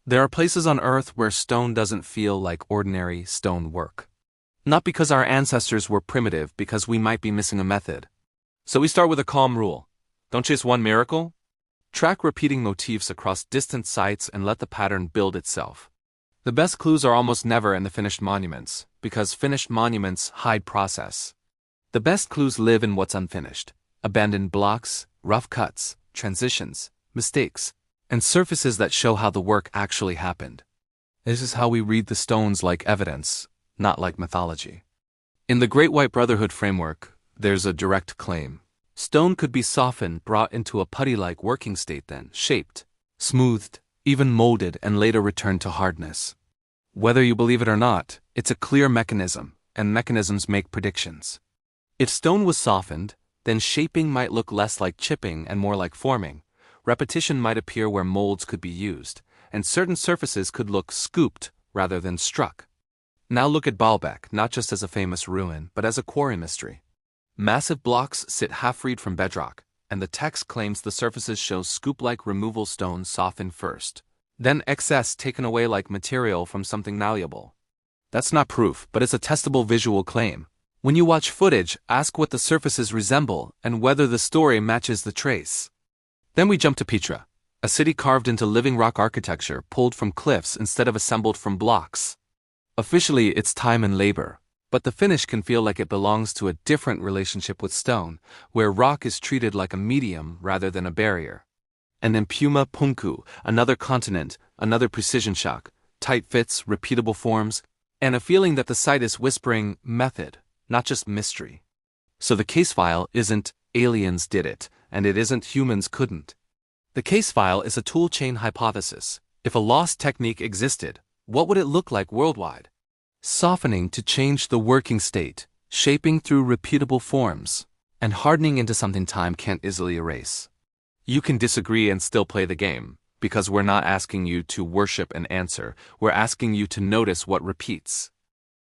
There are places on Earth where stone doesn't feel like ordinary stone work. Not because our ancestors were primitive, because we might be missing a method. So we start with a calm rule. Don't chase one miracle. Track repeating motifs across distant sites and let the pattern build itself. The best clues are almost never in the finished monuments, because finished monuments hide process. The best clues live in what's unfinished: abandoned blocks, rough cuts, transitions, mistakes, and surfaces that show how the work actually happened. This is how we read the stones, like evidence, not like mythology. In the Great White Brotherhood framework, there's a direct claim. Stone could be softened, brought into a putty-like working state, then shaped, smoothed, even molded, and later returned to hardness. Whether you believe it or not, it's a clear mechanism, and mechanisms make predictions. If stone was softened, then shaping might look less like chipping and more like forming. Repetition might appear where molds could be used, and certain surfaces could look scooped rather than struck. Now look at Baalbek, not just as a famous ruin, but as a quarry mystery. Massive blocks sit half-freed from bedrock, and the text claims the surfaces show scoop-like removal stones softened first, then excess taken away like material from something malleable. That's not proof, but it's a testable visual claim. When you watch footage, ask what the surfaces resemble and whether the story matches the trace. Then we jump to Petra, a city carved into living rock architecture, pulled from cliffs instead of assembled from blocks. Officially, it's time and labor, but the finish can feel like it belongs to a different relationship with stone, where rock is treated like a medium rather than a barrier. And then Puma Punku, another continent, another precision shock, tight fits, repeatable forms, and a feeling that the site is whispering method, not just mystery. So the Casefile isn't aliens did it, and it isn't humans couldn't. The Casefile is a toolchain hypothesis. If a lost technique existed, what would it look like worldwide? Softening to change the working state, shaping through repeatable forms, and hardening into something time can't easily erase. You can disagree and still play the game, because we're not asking you to worship an answer, we're asking you to notice what repeats.